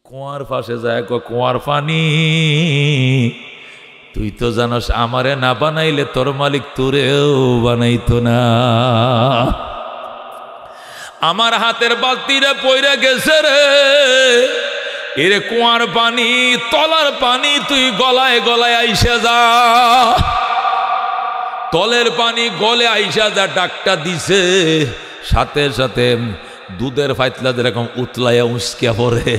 কুয়ার পাশে যায়, কুয়ার পানি তুই তো জানোস আমারে না বানাইলে তোর মালিক তোরেও বানাইতো না। আমার হাতের বালতিরে পইরা গেছে রে, এরে কুয়ার পানি তলার পানি তুই গলায় গলায় আইসা যা, তলের পানি গলে আইসা যা। ডাকটা দিছে, সাথে সাথে দুধের ফাইতলা যেরকম উতলাইয়া উস্কা পড়ে,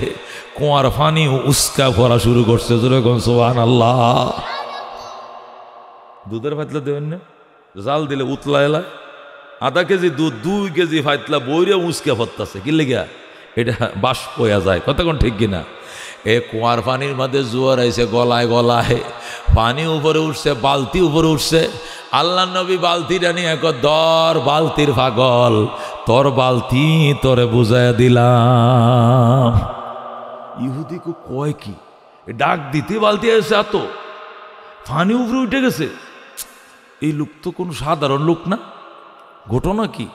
কুয়ার পানি উস্কা পড়া শুরু করছে। যেরকম সুবহানাল্লাহ। দুধের ফাইতলা দেবেন না, জাল দিলে উতলা এলায়, আধা কেজি দুধ 2 কেজি ফাইতলা বইরে উস্কা পড়তেছে, কি লেগা? এটা বাষ্প হয়ে যায়। কতক্ষণ ঠিক কিনা? এ কুয়ার পানির মধ্যে জোয়ার আইছে, গলায় গলায় পানি উপরে উঠছে, বালতি উপরে উঠছে। আল্লাহ নবী বালতিটা নিয়ে দর বালতির পাগল, তোর বালতি তোরে বুঝাইয়া দিলাম। ইহুদি কো কয় কি, ডাক দিতে বালতি এসে এত পানি উপরে উঠে গেছে। এই লোক তো কোনো সাধারণ লোক না, ঘটনা কি?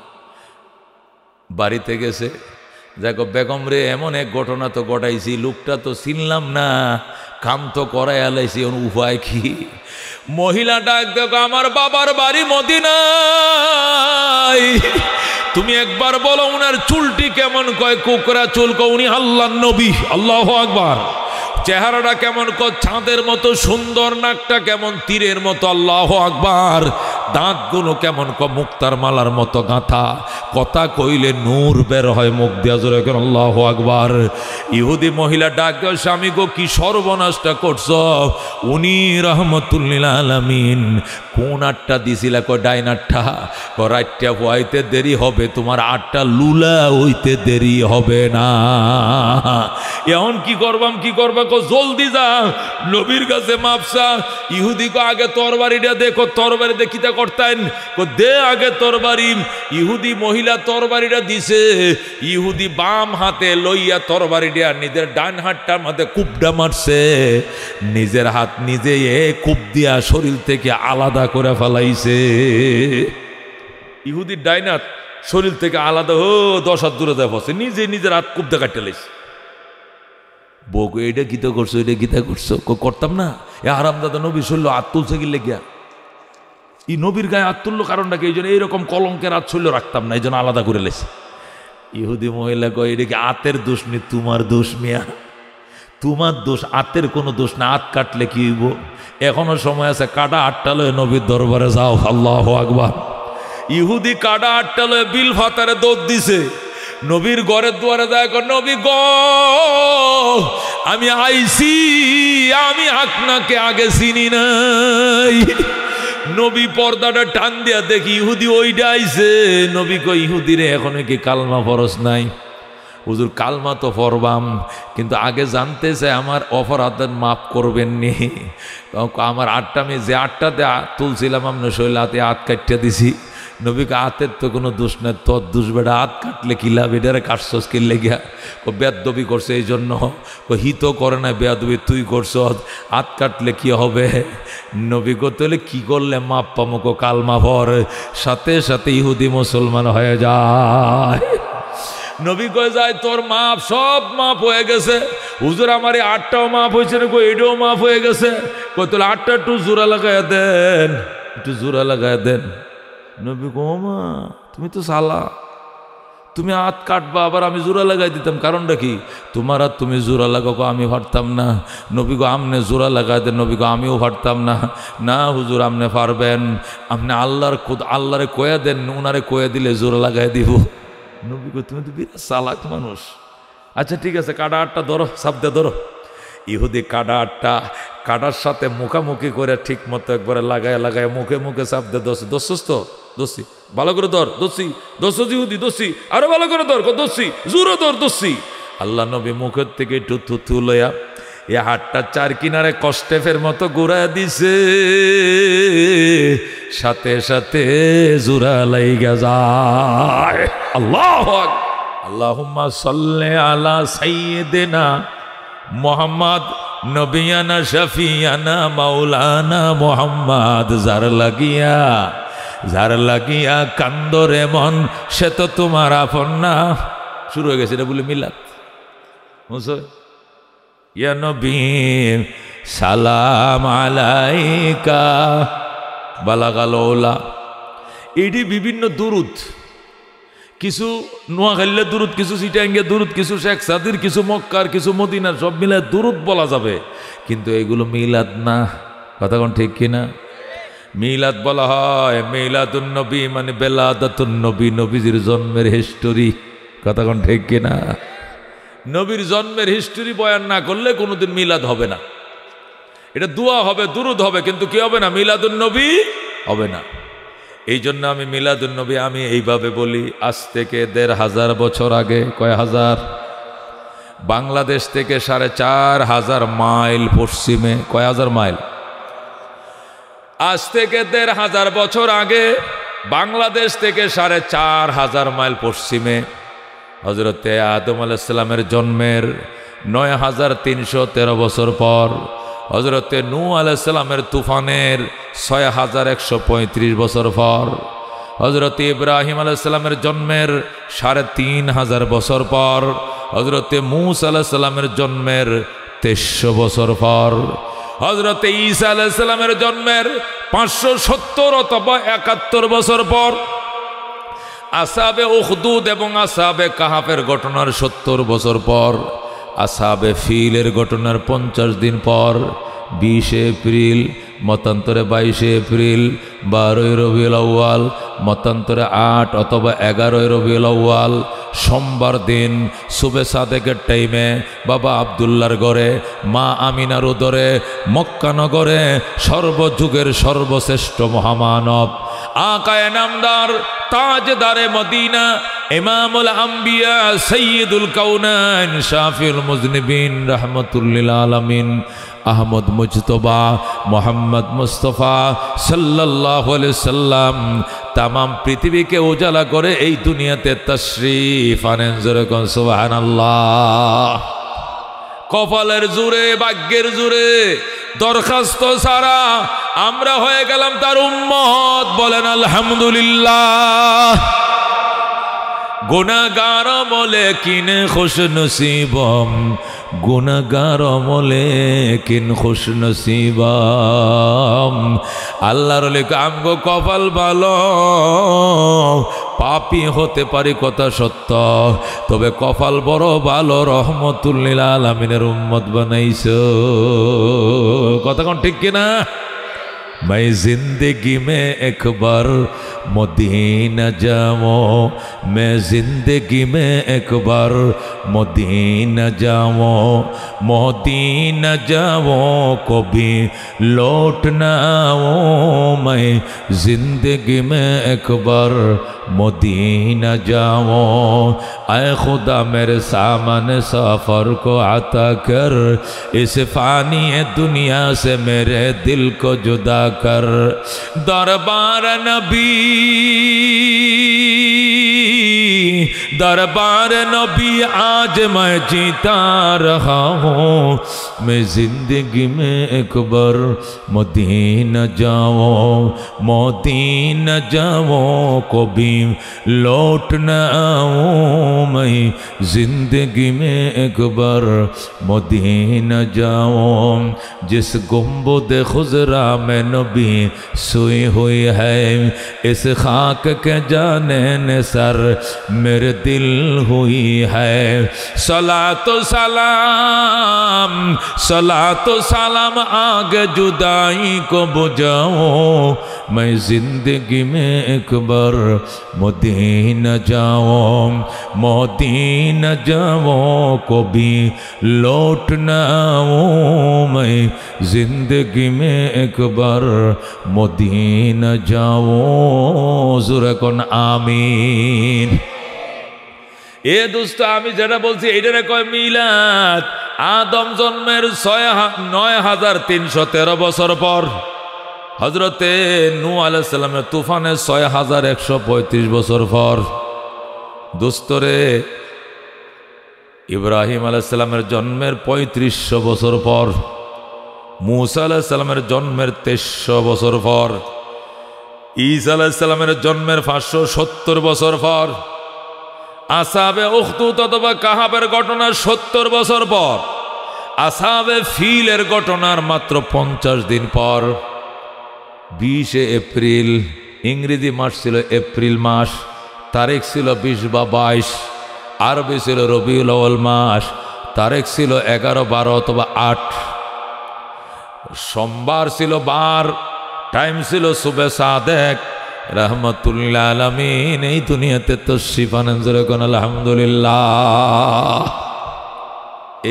বাড়িতে গেছে, দেখো বেগম রে এমন এক ঘটনা তো ঘটাইছি, লোকটা তো চিনলাম না, কাম তো করাই আলাইছি, উপায় কি? মহিলা ডাক, দেখো আমার বাবার বাড়ি মদিনায়, তুমি একবার বলো উনার চুলটি কেমন? কয় কোকড়া চুল। উনি আল্লাহর নবী। আল্লাহু আকবার। চেহারাটা কেমন? চাঁদের মতো সুন্দর। নাকটা কেমন? তীরের মতো। আল্লাহু আকবার। দাঁতগুলো কেমন? মুক্তার মালার মতো গাঁথা। কথা কইলে নূর বের হয় মুখ দিয়া। জোরে কেন আল্লাহু আকবার। ইহুদি মহিলা ডাক, স্বামী গো কি সর্বনাশটা করছ? উনি রহমতুল্লিল আলামিন। কোন আটটা দিছিলা? ডাইন আটটা। রাতটা হইতে দেরি হবে, তোমার আটটা লুলা হইতে দেরি হবে না। এখন কি করবাম? কি করবা? জলদি যা, নবীর কাছে মাপসা। ইহুদি কো আগে তরবারিটা দেখো। তরবারি দেখিতে করতেন, দে আগে তরবারি। ইহুদি মহিলা তরবারিটা দিছে, ইহুদি বাম হাতে লইয়া তরবারিটা নিজের ডান হাতটার মধ্যে কুপডা মারছে। নিজের হাত নিজে কুপ দিয়া শরীর থেকে আলাদা করে ফেলাইছে। ইহুদির ডাইন হাত শরীর থেকে আলাদা 10 হাত দূরে দেওয়া পড়ছে, নিজে নিজের হাত কুপদা কাটতে লাইছে। বউ এটা গীতা করছো, এটা গীতা করছো। করতাম না। এ আরাম দাদা নবী শরীর হাত তুলছে কি লেগিয়া? এই নবীর গায়ে হাত তুললো কারণটা কি? এই জন্য এইরকম কলঙ্কের হাত শরীর রাখতাম না, এই জন্য আলাদা করে লেছে। ইহুদি মহিলা কয় এটা কি আতের দোষ নেই, তোমার দোষ মিয়া, তোমার দোষ। আতের কোনো দোষ না, হাত কাটলে কি হইব? এখনো সময় আছে, কাটা আটটা লয়ে নবীর দরবারে যাও। আল্লাহু আকবার। ইহুদি কাটা আটটা লয়ে বিল ফাতারে দৌড় দিছে, নবীর ঘরের দুয়ারে যায়। নবী গ আমি আইছি, আমি আপনাকে আগে চিনি নাই। নবী পর্দাটা টান দিয়া দেখি ইহুদি ওইটা আইছে। নবী কই ইহুদি রে এখনো কি কালমা ফরজ নাই? হুজুর কালমা তো পড়বাম, কিন্তু আগে জানতে চাই আমার অপরাধের মাফ করবেন নি। আমার আটটা আমি যে আটটাতে তুলছিলাম আপনার শৈল হাতে হাত কাটতে দিছি। নবীকে হাতের তো কোনো দোষ নেই, তোর দোষ বেটা। হাত কাটলে কি লাভ? এটারে কাটছস কিনলে গিয়া? বেয়াদবি করছে এই জন্য। হিত করে না বেয়াদবি তুই করছ, হাত কাটলে কি হবে? নবী করতে হলে কি করলে মাপ পামো? কালমা পর। সাথে সাথে ইহুদি মুসলমান হয়ে যায়। নবী কয়ে যায় তোর মাপ, সব মাপ হয়ে গেছে। হুজুর আমার এই আটটাও মাপ হয়েছে না, এটাও মাপ হয়ে গেছে। কই তাহলে আটটা একটু জোড়া লাগাই দেন, একটু জোড়া লাগাই দেন। নবী গো মা তুমি তো সালা, তুমি হাত কাটবা আবার আমি জোড়া লাগাই দিতাম, কারণটা কি? তোমার হাত তুমি জোড়া লাগাবো, আমি পারতাম না। নবী গো আমনে জোড়া লাগাই দেন। নবী গো আমিও পারতাম না। না হুজুর আপনি পারবেন, আপনি আল্লাহরে কয়ে দেন, ওনারে কয়ে দিলে জোড়া লাগাই দিব। নবী গো তুমি তো বিরাট চালাক মানুষ। আচ্ছা ঠিক আছে, কাটা আটটা ধরো, সাবদে ধরো। ইহুদি কাটা আটটা কাটার সাথে মুখামুখি করে ঠিক মতো একবারে লাগায় লাগায় মুখে মুখে চাপ দে। দোষ তো দোষী, ভালো করে ধর। দোষী দোষ ইহুদি, দোষী আরো ভালো করে ধর। দোষী জোরে ধর, দোষী। আল্লাহ নবী মুখের থেকে একটু থুথু লইয়া এ হাতটা 4 কিনারে কষ্টেফের মতো ঘুরায় দিছে। সাথে সাথে জোড়া লাইগা যায়। আল্লাহু আকবার। আল্লাহুম্মা সাল্লি আলা সাইয়্যিদিনা মুহাম্মদ নবিয়ানা শফিয়ানা মাওলানা মুহাম্মদ। যার লাগিয়া কান্দরে মন, সে তো তোমার আপন না। শুরু হয়ে গেছে এটা বলে মিলাদ। বুঝছো? ইয়া নবী সালাম আলাইকা বালাগাল ওলা। এটি বিভিন্ন দুরুদ, কিছু নোয়াখালীর দুরুদ, কিছু চিটাঙ্গের দুরুদ, কিছু শেখ সাদির, কিছু মক্কার, কিছু মদিনার, সব মিলে দুরুদ বলা যাবে, কিন্তু এগুলো মিলাদ না। কথা কোন ঠিক কিনা? মিলাদ বলা হয় মিলাদুন নবী, মানে বেলাদাতুন নবী, নবীজির জন্মের হিস্টোরি। কথা কোন ঠিক কিনা? নবীর জন্মের হিস্টোরি বয়ান না করলে কোনোদিন মিলাদ হবে না। এটা দোয়া হবে, দুরুদ হবে, কিন্তু কি হবে না? মিলাদুন নবী হবে না। এই জন্য আমি মিলাদুন নবী আমি এইভাবে বলি, আজ থেকে ১৫০০ বছর আগে, কয় হাজার? বাংলাদেশ থেকে ৪৫০০ মাইল পশ্চিমে, কয় হাজার মাইল? আজ থেকে ১৫০০ বছর আগে বাংলাদেশ থেকে ৪৫০০ মাইল পশ্চিমে হযরতে আদম আলাইহিস সালামের জন্মের ৯৩১৩ বছর পর, হযরতে নূহ আলাইহিস সালামের তুফানের ৬১৩৫ বছর পর, হযরতে ইব্রাহিম আলাইহিস সালামের জন্মের ৩৫০০ বছর পর, হযরতে মূসা আলাইহিস সালামের জন্মের ২৩০০ বছর পর, হযরতে ঈসা আলাইহিস সালামের জন্মের ৫৭০ অথবা ৭১ বছর পর, আসহাবে উখদুদ এবং আসহাবে কাহাফের ঘটনার ৭০ বছর পর, আসহাবে ফিলের ঘটনার ৫০ দিন পর, ২০ এপ্রিল, মতান্তরে ২২ এপ্রিল, ১২ রবিউল আউয়াল, মতান্তরে ৮ অথবা ১১ রবিউল আউয়াল, সোমবার দিন সুবে সাদেকের টাইমে বাবা আবদুল্লার ঘরে, মা আমিনার উদরে, মক্কা নগরে সর্বযুগের সর্বশ্রেষ্ঠ মহামানব আকায়ে নামদার তাজদারে মদিনা, ইমামুল আম্বিয়া, সাইয়্যিদুল কাউনাইন, শাফিউল মুজনিবিন, রাহমাতুল আলামিন আহমদ মুজতবা মোহাম্মদ মুস্তফা সাল্লাল্লাহু আলাইহি সাল্লাম তামাম পৃথিবীকে উজালা করে এই দুনিয়াতে তাশরীফ আনেন। যেরকম সুবহানাল্লাহ। কপালের জোরে, ভাগ্যের জোরে, দরখাস্ত ছাড়া আমরা হয়ে গেলাম তার উম্মত। বলেন আলহামদুলিল্লাহ। গুনাহগার বলে কিনে খুশ নসিবম, গুনাহগার বলে কিন খুশ নসিবম। আল্লাহর লেখা আমগো কপাল ভালো, পাপী হতে পারি কথা সত্য, তবে কপাল বড় ভালো, রহমতুল লিল আলামিনের উম্মত বানাইছো। কথা কোন ঠিক কিনা? मैं जिंदगी में एक बार मदीना जाऊँ, मैं जिंदगी में एक बार मदीना जाऊँ, मदीना जाऊँ कभी लौट ना आऊँ, मैं जिंदगी में एक बार मदीना जाऊँ। आए खुदा मेरे सामने सफ़र को आता कर, इस फानी दुनिया से मेरे दिल को जुदा कर। दरबार नबी, दरबार नबी आज मैं जीता रहा हूँ, मैं जिंदगी में एक बार मदीना जाऊँ, मदीना जाऊँ कभी लौट न आऊँ, मैं जिंदगी में एक बार मदीना जाऊँ। जिस गुंबद खुजरा में नबी सोई हुई है, इस खाक के जाने ने सर मेरे दिल हुई है। सलातो सलाम, सलातो सलाम आगे जुदाई को बुझाओ, मैं जिंदगी में एक बार मदीना जाऊँ, मदीना जाऊँ कभी लौट न आऊँ, मैं जिंदगी में एक बार मदीना जाऊँ। ज़ुरा कुन आमीन। এ দোস্ত আমি যেটা বলছি এইটারে কয় মিলাদ। আদম জন্মের ৯৩১৩ বছর পর, হযরতে নূহ আলাইহিস সালামের তুফানের ৬১৩৫ বছর পর, দোস্তরে ইব্রাহিম আলাইহিস সালামের জন্মের ৩৫০০ বছর পর, মূসা আলাইহিস সালামের জন্মের ২৩০০ বছর পর, ঈসা আলাইহিস সালামের জন্মের ৫৭০ বছর পর, আসহাবে উখদুদ অথবা কাহাবের ঘটনার ৭০ বছর পর, আসহাবে ফিলের ঘটনার মাত্র 50 দিন পর 20 এপ্রিল, ইংরেজি মাস ছিল এপ্রিল মাস, তারিখ ছিল 20 বা 22, আরবি ছিল রবিউল আউয়াল মাস, তারিখ ছিল 11, 12 অথবা 8, সোমবার ছিল বার, টাইম ছিল সুবে সাদেক, রহমতুল্লাহ আলামিন এই দুনিয়াতে তশরিফ আনেন, জোরে কোন আলহামদুলিল্লাহ।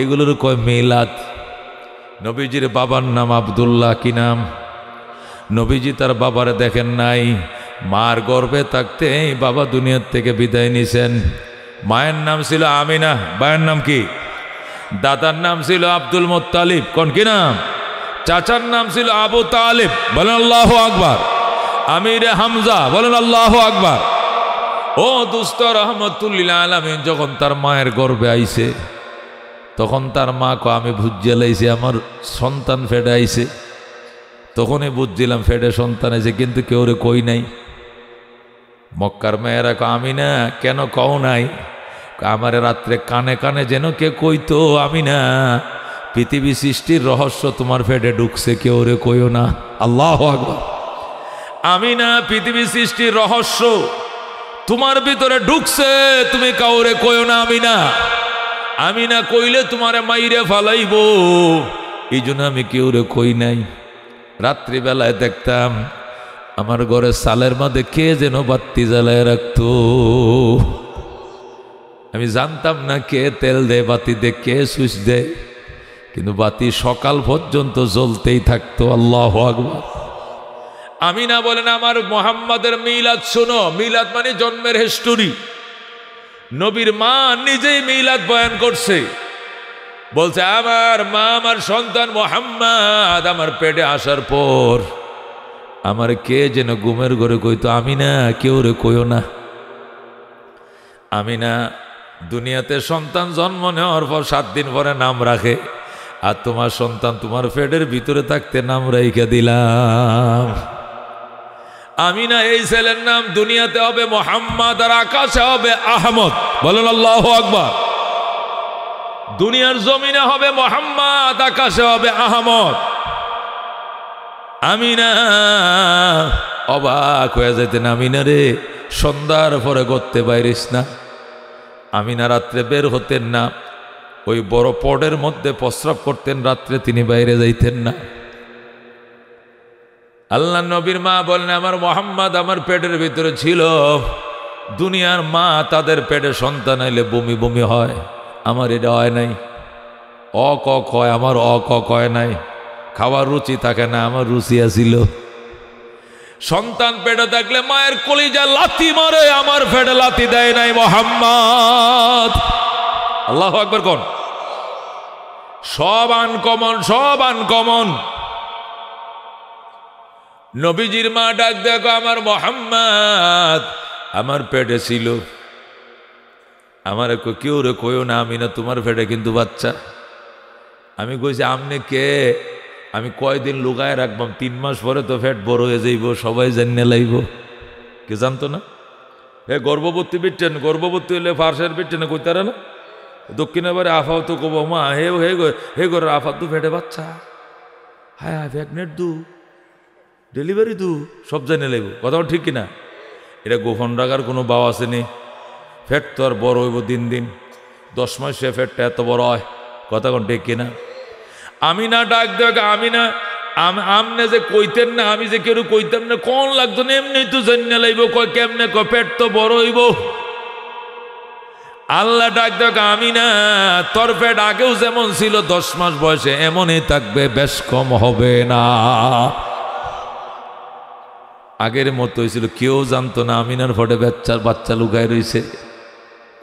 এগুলোর কয় মিলাদ। নবীজির বাবার নাম আব্দুল্লাহ, কি নাম? নবীজি তার বাবারে দেখেন নাই, মার গর্ভে থাকতে বাবা দুনিয়ার থেকে বিদায় নিছেন। মায়ের নাম ছিল আমিনা, বাবার নাম কি? দাদার নাম ছিল আব্দুল মুত্তালিব, কোন কি নাম? চাচার নাম ছিল আবু তালিব, বলেন আল্লাহু আকবার। আমিরে হামজা, বলেন আল্লাহু আকবার। ও দুস্ত, রহমতুল্লাহ আলামিন যখন তার মায়ের গর্ভে আইছে, তখন তার মা কো আমি বুঝিয়ে লাইছি আমার সন্তান ফেডে আইছে। তখনই বুঝছিলাম ফেডে সন্তান আছে, কিন্তু কেউ রে কই নাই। মক্কার মেয়েরা কো আমি না, কেন কও নাই? আমার রাত্রে কানে কানে যেন কে কইতো, আমি না, পৃথিবী সৃষ্টির রহস্য তোমার ফেডে ঢুকছে, কেউ রে কইও না। আল্লাহু আকবার। আমি না, পৃথিবী সৃষ্টির রহস্য তোমার ভিতরে ঢুকছে, তুমি কাউরে কইও না। আমি না কইলে তোমারে মাইরে ফালাইব, এই জন্য আমি কেউ রে কই নাই। রাত্রিবেলায় দেখতাম আমার ঘরে সালের মধ্যে কে যেন বাতি জ্বালায় রাখতো। আমি জানতাম না কে তেল দেয় বাতি দে, কে সুইচ দেয়, কিন্তু বাতি সকাল পর্যন্ত জ্বলতেই থাকতো। আল্লাহু আকবার। আমি না বলেন আমার মুহাম্মাদের মিলাদ শোনো। মিলাদ মানে জন্মের হিস্টোরি। নবীর মা নিজেই মিলাদ বয়ান করছে, বলছে আমার মা আমার সন্তান মুহাম্মদ আমার পেটে আসার পর আমার কে যেন ঘুমের ঘরে কইতো, আমি না, কেউ রে কইও না। আমি না দুনিয়াতে সন্তান জন্ম নেওয়ার পর 7 দিন পরে নাম রাখে, আর তোমার সন্তান তোমার পেটের ভিতরে থাকতে নাম রাইখা দিলাম। আমি না এই ছেলের নাম দুনিয়াতে হবে মুহাম্মদ আর আকাশে হবে আহমদ, বলেন আল্লাহু আকবার। দুনিয়ার জমিনে হবে মুহাম্মদ, আকাশে হবে আহমদ। আমি না অবাক হয়ে যেতেন, আমি না রে সন্ধ্যার পরে করতে বাইরিস না। আমি না রাত্রে বের হতেন না, ওই বড় পডের মধ্যে প্রস্রাব করতেন, রাত্রে তিনি বাইরে যাইতেন না। আল্লাহ নবীর মা বলেন আমার মুহাম্মদ আমার পেটের ভিতরে ছিল। দুনিয়ার মা তাদের পেটে সন্তান আইলে বমি বমি হয়, আমার এটা হয় নাই। অ ক কয়, আমার অ ক কয় নাই। খাওয়ার রুচি থাকে না, আমার রুচি আছিল। সন্তান পেটে থাকলে মায়ের কলিজা লাথি মারে, আমার পেটে লাথি দেয় নাই মুহাম্মদ। আল্লাহু আকবার কোন। সব আনকমন, সব আনকমন। নবীজির মা ডাক দেখো আমার মুহাম্মদ আমার পেটে ছিল, আমার কেউ রে কইও না, আমি না তোমার পেটে কিন্তু বাচ্চা। আমি কইছি আমনে কে? আমি কয়দিন লুকায় রাখবাম, 3 মাস পরে তো পেট বড় হয়ে যাইব, সবাই জানিয়ে লাইব। কে জানতো না? গর্ভবতী বিটেন, গর্ভবতী হইলে ফার্সের বিটেন কইতারা না। দক্ষিণে বারে আফাও তো কব মা হে হে হে গর আফা তো পেটে বাচ্চা, হায় হায় প্রেগনেন্ট দু, ডেলিভারি দু, সব জানিয়ে লাইব। কথাও ঠিক কিনা? এটা গোপন রাখার কোনো বাও আসেনি। ফ্যাট তো আর বড় হইব দিন দিন, 10 মাসে ফ্যাটটা এত বড় হয়। কথা কোন ঠিক কিনা? আমি না ডাক দেখ, আমি না আমনে যে কইতেন না, আমি যে কেউ কইতাম না, কোন লাগতো না, এমনি তো জানিয়ে লাইব। কয় কেমনে? কয় পেট তো বড় হইব। আল্লাহ ডাক দেখ, আমি না তোর পেট আগেও যেমন ছিল 10 মাস বয়সে এমনই থাকবে, বেশ কম হবে না। আগের মতো হয়েছিল, কেউ জানতো না। আমিনার ফটে বাচ্চা লুকায় রয়েছে,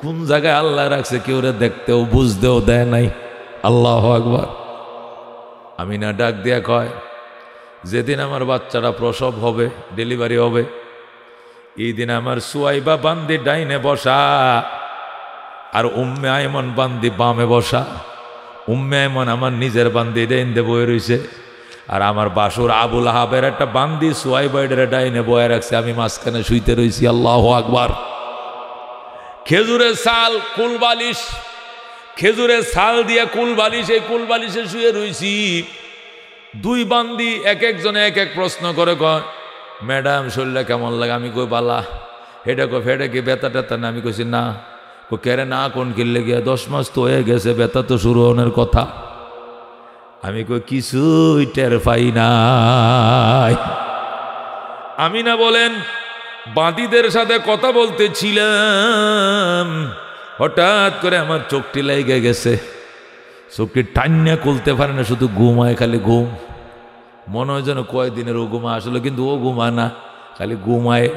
কোন জায়গায় আল্লাহ রাখছে কেউ রে দেখতেও বুঝতেও দেয় নাই। আল্লাহু আকবার। আমিনা ডাক দিয়া কয় যেদিন আমার বাচ্চাটা প্রসব হবে, ডেলিভারি হবে, এই দিন আমার সুয়াইবা বান্দি ডাইনে বসা আর উম্মে আয়মন বান্দি বামে বসা। উম্মে আয়মন আমার নিজের বান্দি ডাইনে বয়ে রয়েছে, আর আমার বাসুর আবুল আহাবের একটা বান্দি সুয়াইবাইডের ডাইনে বয়ে রাখছে, আমি মাঝখানে শুইতে রয়েছি। আল্লাহু আকবার। খেজুরের সাল, কুলবালিশ, খেজুরের ছাল দিয়া কুল বালিশে শুয়ে রইছি। দুই বান্দি এক একজনে এক এক প্রশ্ন করে কয়, ম্যাডাম শরীরটা কেমন লাগে? আমি কই বালা। এটা কই ফেটে কি ব্যথা ট্যাথা না? আমি কইছি না। কেরে না কোন কিনলে গিয়া 10 মাস তো হয়ে গেছে, ব্যথা তো শুরু হওয়ার কথা। আমি কই কিছুই টের পাই নাই। আমি না বলেন বাঁদিদের সাথে কথা বলতেছিলাম, হঠাৎ করে আমার চোখটি লেগে গেছে। চোখটি টান্না খুলতে পারে না, শুধু ঘুমায়, খালি ঘুম। মনে হয় যেন কয়েকদিনের ও ঘুমা, আসলে কিন্তু ও ঘুমায় না, খালি ঘুমায়।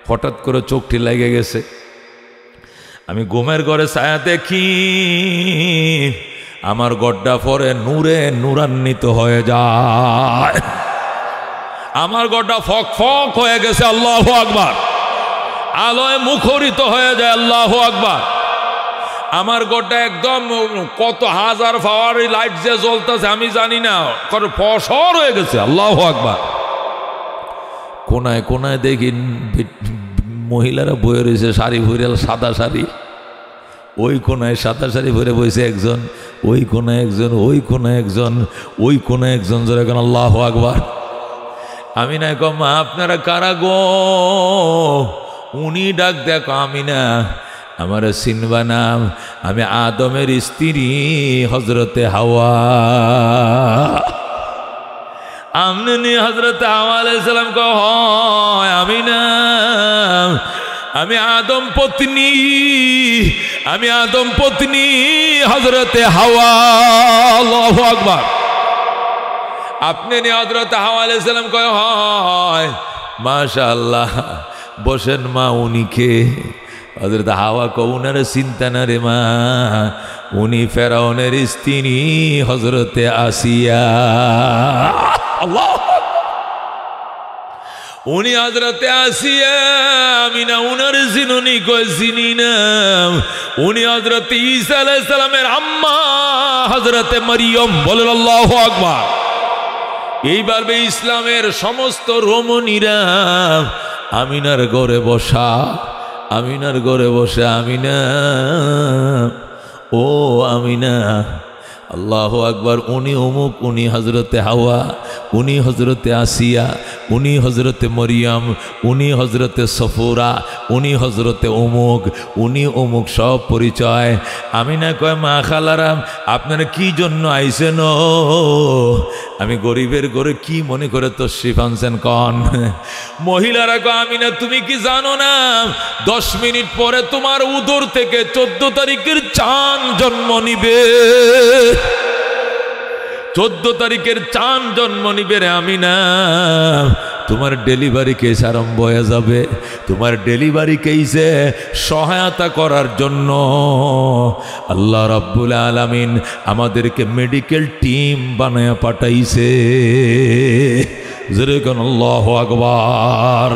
হঠাৎ করে চোখটি লেগে গেছে। আমি ঘুমের ঘরে ছায়া দেখি, আমার গড্ডা পরে নূরে নূরান্বিত হয়ে যায়। আমার গড্ডা ফক ফক হয়ে গেছে, আল্লাহু আকবার। আলোয় মুখরিত হয়ে যায়, আল্লাহু আকবার। আমার গড্ডা একদম কত হাজার পাওয়ারি লাইট যে জ্বলতেছে আমি জানি না, কত ফসর হয়ে গেছে, আল্লাহু আকবার। কোনায় কোনায় দেখি মহিলারা বয়ে রয়েছে, শাড়ি ভরে, সাদা শাড়ি। ওই কোনায় সাদা শাড়ি ভরে বসে একজন, ওই কোনায় একজন, ওই কোনায় একজন, ওই কোনায় একজন, জোরে কোন আল্লাহু আকবার। আমি না কম, মা আপনারা কারা গো? উনি ডাক দেখো, আমি না, আমার চিনবা নাম, আমি আদমের স্ত্রী হজরতে হাওয়া। আমনি হজরতে হাওয়া আলাইহিস সালাম কয়, হয় আমি না, আমি আদম পত্নী, আমি আদম পত্নী হজরতে হাওয়া। আল্লাহু আকবার। আপনি নি হজরতে হাওয়া আলাইহিস সালাম কয়, হয় মাশাআল্লাহ, বসেন মা। উনি কে? হজরত হাওয়া কয়, উনার চিন্তা না রে মা, উনি ফেরাউনের স্ত্রী হজরতে আসিয়া। আল্লাহ, উনি হজরতে আসিয়া। আমি না উনার চিনুনি? কই চিনি না। উনি হজরতে ঈসা আলাইহিস সালামের আম্মা হজরতে মরিয়ম। বলেন আল্লাহু আকবার। এইবার ইসলামের সমস্ত রমণীরা আমিনার ঘরে বসা, আমিনার ঘরে বসে, আমিনা, ও আমিনা, আল্লাহু আকবার। উনি অমুক, উনি হজরতে হাওয়া, উনি হজরতে আসিয়া, উনি হজরতে মরিয়ম, উনি হজরতে সফুরা, উনি হজরতে অমুক, উনি অমুক, সব পরিচয়। আমিনা কয়, মা খালারাম আপনারা কি জন্য আইছেন? আমি গরিবের ঘরে কি মনে করে তশরিফ আনছেন কন? মহিলারা কয়, আমিনা তুমি কি জানো না 10 মিনিট পরে তোমার উদর থেকে 14 তারিখের চাঁদ জন্ম নিবে। 14 তারিখের চাঁদ জন্ম নিবে রে আমিনা। তোমার ডেলিভারি কেস আরম্ভ হয়ে যাবে। তোমার ডেলিভারি কেসে সহায়তা করার জন্য আল্লাহ রাব্বুল আলামিন আমাদেরকে মেডিকেল টিম বানায়া পাঠাইছে। জোরে কোন আল্লাহু আকবার।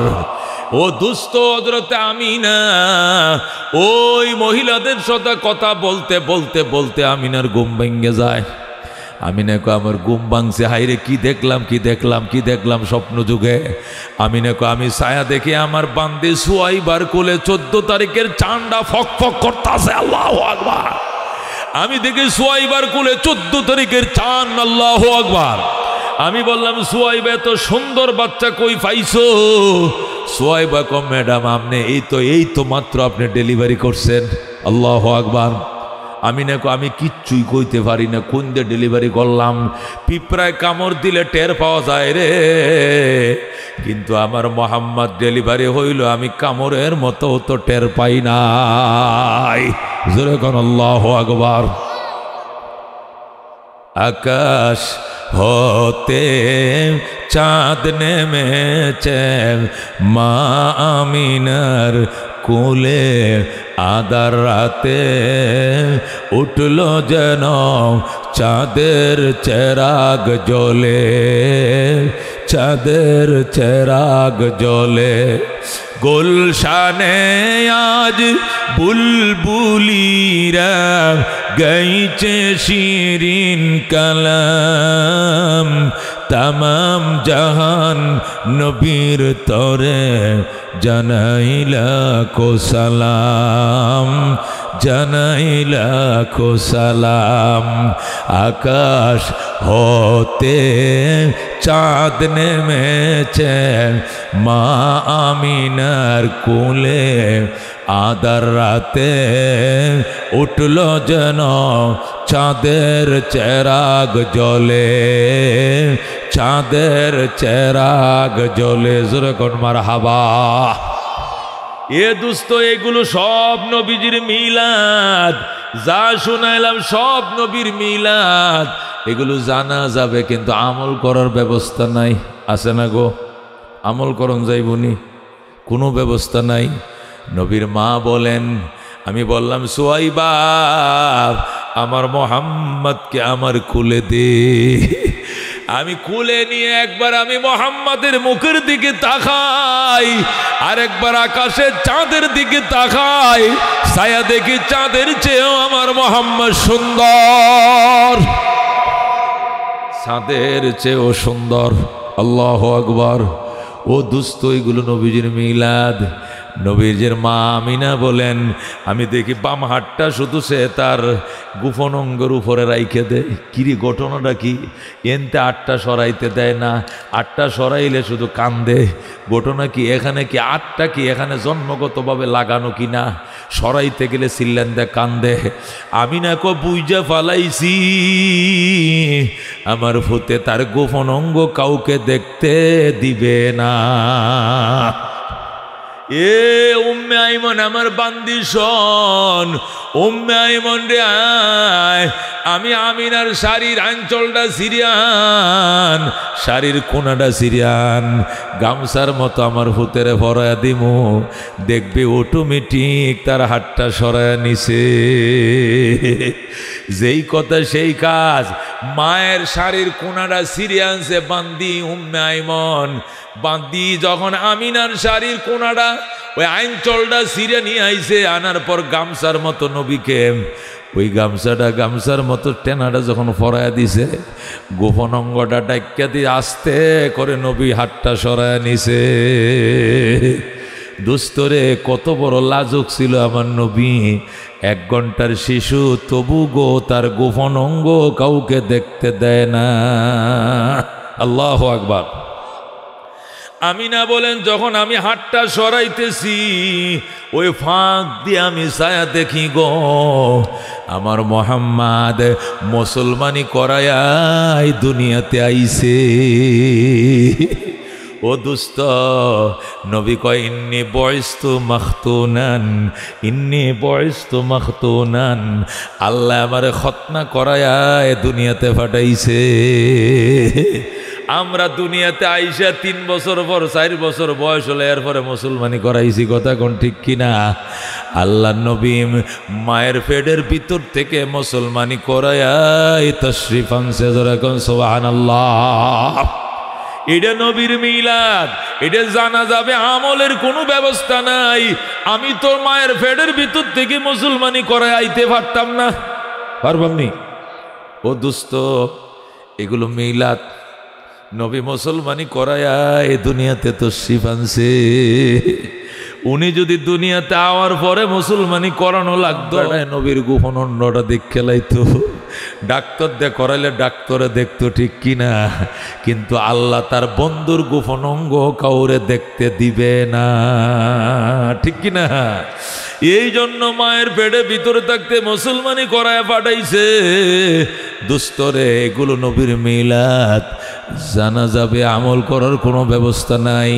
ও দুস্থ হযরত আমিনা ওই মহিলাদের সাথে কথা বলতে বলতে বলতে আমিনার ঘুম ভেঙে যায়। আমিনা কো আমার ঘুম ভাঙছে, হাইরে কি দেখলাম কি দেখলাম কি দেখলাম স্বপ্ন যুগে। আমিনা কো আমি ছায়া দেখে আমার বান্দি সুয়াইবার কোলে 14 তারিখের চাঁদা ফক ফক করতেছে। আল্লাহু আকবার। আমি দেখি সুয়াইবার কোলে 14 তারিখের চাঁদ। আল্লাহু আকবার। আমি বললাম সুয়াইবা এত সুন্দর বাচ্চা কই পাইছো? সুয়াইবা কো ম্যাডাম আপনি এই তো মাত্র আপনি ডেলিভারি করছেন। আল্লাহু আকবার। আমি না আমি কিচ্ছুই কইতে পারি না কোন দিয়ে ডেলিভারি করলাম। পিঁপড়ায় কামড় দিলে টের পাওয়া যায় রে, কিন্তু আমার মোহাম্মদ ডেলিভারি হইল আমি কামড়ের মতো তো টের পাই নাই। জোরে কোন আল্লাহু আকবার। আকাশ হতে চাঁদ নেমেছে মা আমিনার কোলে, আদার রাতে উঠল যেন চাঁদের চেরাগ জ্বলে, চাঁদের চেরাগ জ্বলে। গুলশানে আজ বুলবুলিরা গাইছে শিরিন কালাম, तमाम जहान नबीर तोरे जनाइला को सलाम जनाइला को सलाम आकाश होते चाँद नेमेছে মা আমিনার কোলে আদার রাতে উঠল যেন চাঁদের চেরাগ জ্বলে চাঁদের চেরাগ জ্বলে জোরে কোন মারহাবা। এ দোস্ত এগুলো সব নবীজির মিলাদ, যা শোনাইলাম সব নবীর মিলাদ, এগুলো জানা যাবে কিন্তু আমল করার ব্যবস্থা নাই। আছে না গো? আমল করন যাইবনি, কোনো ব্যবস্থা নাই। নবীর মা বলেন, আমি বললাম সুয়াইবা আমার মোহাম্মদকে আমার কুলে দে। আমি কুলে নিয়ে একবার আমি মোহাম্মদের মুখের দিকে তাকাই, আর একবার আকাশের চাঁদের দিকে তাকাই, ছায়া দেখি চাঁদের চেয়েও আমার মোহাম্মদ সুন্দর, চাঁদের চেয়েও সুন্দর। আল্লাহু আকবার। ও দুস্থ, এগুলো নবীজির মিলাদ। নবীজির মা আমিনা বলেন, আমি দেখি বাম হাতটা শুধু সে তার গোপন অঙ্গের উপরে রাইখে দেয়। কিরি ঘটনাটা কি? এনতে আটটা সরাইতে দেয় না, আটটা সরাইলে শুধু কান্দে। ঘটনা কি? এখানে কি আটটা কি এখানে জন্মগতভাবে লাগানো কি না? সরাইতে গেলে সিল্লেন দে কান্দে। আমিনা কো বুঝা ফালাইছি আমার ফুতে তার গোপন অঙ্গ কাউকে দেখতে দিবে না। এ উম্মে আইমন আমার বান্দি শোন, উম্মে আইমন রে আয়, আমি আমিনার শাড়ির আঁচলটা সিরিয়ান, শাড়ির কোনাটা সিরিয়ান, গামছার মতো আমার ভূতেরে ভরায়া দিমু, দেখবি অটোমেটিক তার হাতটা সরায়া নিছে। যেই কথা সেই কাজ। মায়ের শাড়ির কোনাটা সিরিয়ানসে বান্দি উম্মে আইমন, বান্দি যখন আমিনার শাড়ির কোনাটা ওই আঁচলটা সিরিয়া নিয়ে আইছে, আনার পর গামছার মতো নবীকে ওই গামছার মতো টেনাটা যখন ফরায়া দিছে, গোপন অঙ্গটা ডাক্কা দিয়ে আস্তে করে নবী হাতটা সরায়া নিছে। দুস্তরে কত বড় লাজুক ছিল আমার নবী, 1 ঘন্টার শিশু, তবু গো তার গোপন অঙ্গ কাউকে দেখতে দেয় না। আল্লাহু আকবার। আমিনা বলেন, যখন আমি হাতটা সরাইতেছি ওই ফাঁক দিয়ে আমি ছায়া দেখি গো আমার মোহাম্মদ মুসলমানি করায় দুনিয়াতে আইছে। ও দুস্ত, নবী কয় ইন্নী বয়স্তু মাখতুনান, ইন্নী বয়স্তু মাখতুনান, আল্লাহ আমারে খতনা করায় দুনিয়াতে পাঠাইছে। আমরা দুনিয়াতে আইসা 3 বছর পর 4 বছর বয়স হলে এরপরে মুসলমানি করাইছি। কথা কোন ঠিক কিনা? আল্লাহ নবী মায়ের পেটের ভিতর থেকে মুসলমানি করায় তশরিফ আনছে। যারা কোন সুবহানাল্লাহ। এটা নবীর মিলাদ, এটা জানা যাবে। আমলের কোনো ব্যবস্থা নাই। আমি তো মায়ের পেটের ভিতর থেকে মুসলমানি করায় আইতে পারতাম না, পারবামনি? ও দোস্ত, এগুলো মিলাদ। নবী মুসলমানি করায় এই দুনিয়াতে তশরিফ আনছে। উনি যদি দুনিয়াতে আওয়ার পরে মুসলমানি করানো লাগতো, নবীর গোপন অন্যটা দেখে লাইতো। ডাক্তার দিয়ে করাইলে ডাক্তারে দেখতো, ঠিক কিনা? কিন্তু আল্লাহ তার বন্ধুর গোপন অঙ্গ কাউরে দেখতে দিবে না, ঠিক কিনা? এই জন্য মায়ের পেটে ভিতরে থাকতে মুসলমানি করায় পাঠাইছে। দুস্তরে এগুলো নবীর মিলাদ, জানা যাবে। আমল করার কোনো ব্যবস্থা নাই।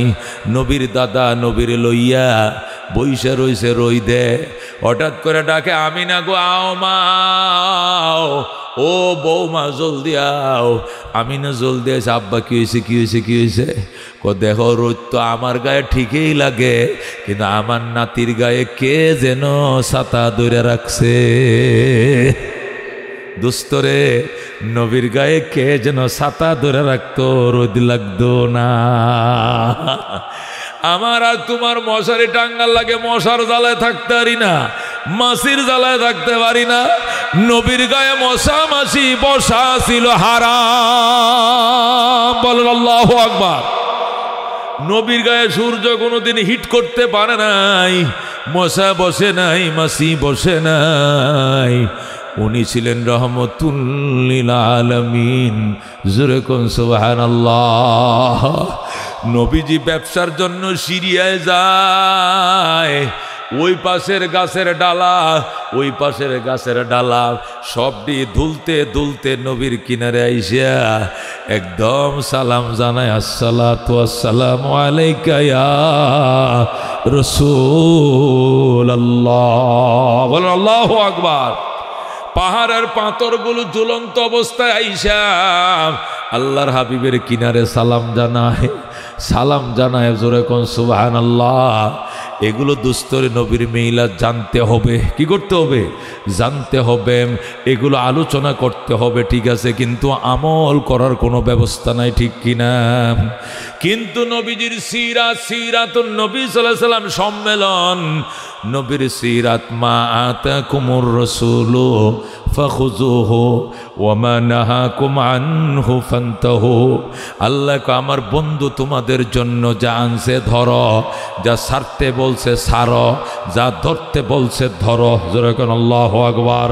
নবীর দাদা নবীর লইয়া বইসা রইছে রই দে, হঠাৎ করে ডাকে, আমিনা গো আও মা, ও বৌমা জলদি আও। আমিনা জলদি আছে। আব্বা কি হয়েছে, কি হয়েছে, কি হয়েছে? দেখো রোদ তো আমার গায়ে ঠিকই লাগে, কিন্তু আমার নাতির গায়ে কে যেন ছাতা ধরে রাখছে। দুস্তরে নবীর গায়ে কে যেন ছাতা ধরে রাখতো, রোদ লাগতো না। আমার আর তোমার মশারি টাঙ্গাল লাগে, মশার জ্বালায় থাকতে পারি না। মাছির জ্বালায় থাকতে পারি না। নবীর গায়ে মশা মাছি বসা ছিল হারাম। বলেন আল্লাহু আকবার। নবীর গায়ে সূর্য কোনোদিন হিট করতে পারে নাই, মশা বসে নাই, মাছি বসে নাই। উনি ছিলেন রহমতুল লিল আলামিন। জোরে কোন সুবহানাল্লাহ। নবীজি ব্যবসার জন্য সিরিয়ায় যায়, ওই পাশের গাছের ডালা, ওই পাশের গাছের ডালা সবটি দুলতে দুলতে নবীর কিনারে আইসা একদম সালাম জানায়, আসসালাতু আসসালামু আলাইকা ইয়া রাসূলুল্লাহ। বলেন আল্লাহু আকবার। পাহাড়ের পাথরগুলো ঝুলন্ত অবস্থায় আইসা আল্লাহর হাবিবের কিনারে সালাম জানায়। জোরে কোন সুবহানাল্লাহ। এগুলো দুস্তরে নবীর মিলাদ জানতে হবে। কি করতে হবে? জানতে হবে, এগুলো আলোচনা করতে হবে, ঠিক আছে, কিন্তু আমল করার কোনো ব্যবস্থা নাই, ঠিক কিনা? কিন্তু নবীজির সিরাতুন নবী সাল্লাল্লাহু আলাইহি সাল্লাম সম্মেলন, নবীর সিরাত, মা আতাকুমুর রাসূলু ফাখুযুহু ওয়া মা নাহাকুম আনহু ফান্তাহু। আল্লাহ কো আমার বন্ধু তোমাদের জন্য যা আনছে ধরো, যা ছাড়তে বলছে ছাড়ো, যা ধরতে বলছে ধরো। জোরে কোন আল্লাহু আকবার।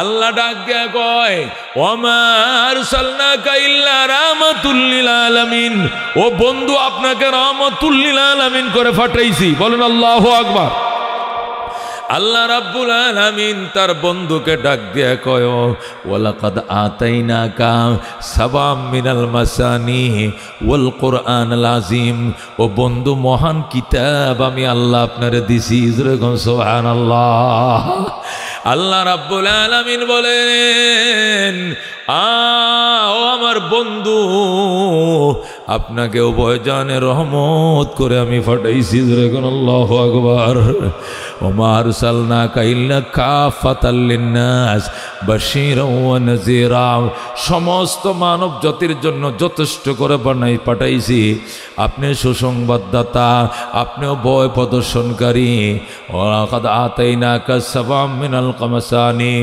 আল্লাহ ডাক দিয়া কয়, ওমা আরসালনাকা ইল্লা রাহমাতুল লিল আলামিন। ও বন্ধু, আপনাকে রাহমাতুল লিল আলামিন করে পাঠাইছি। বলেন আল্লাহু আকবার। আল্লাহ রাব্বুল আলামিন তার বন্ধুকে ডাক দিয়া কয়, ওয়ালাকাদ আতাইনাকা সাবাম মিনাল মাসানি ওয়াল কুরআনাল আযীম। ও বন্ধু, মহান কিতাব আমি আল্লাহ আপনারে দিছি। সুবহানাল্লাহ। আল্লাহ রাব্বুল আলামিন বলেন, ও আমার বন্ধু, আপনাকে উভয়জনে রহমত করে আমি পাঠাইছি। আল্লাহু আকবার। ওমা আরসালনাকা ইল্লা কাফাতাল লিন্নাস বাশীরাও ওয়া নাযীরা। সমস্ত মানব জাতির জন্য যথেষ্ট করে পাঠাইছি। আপনি সুসংবাদদাতা, আপনিও ভয় প্রদর্শনকারী। ওয়ালাকাদ আতাইনাকা সাবাম মিনাল মাসানি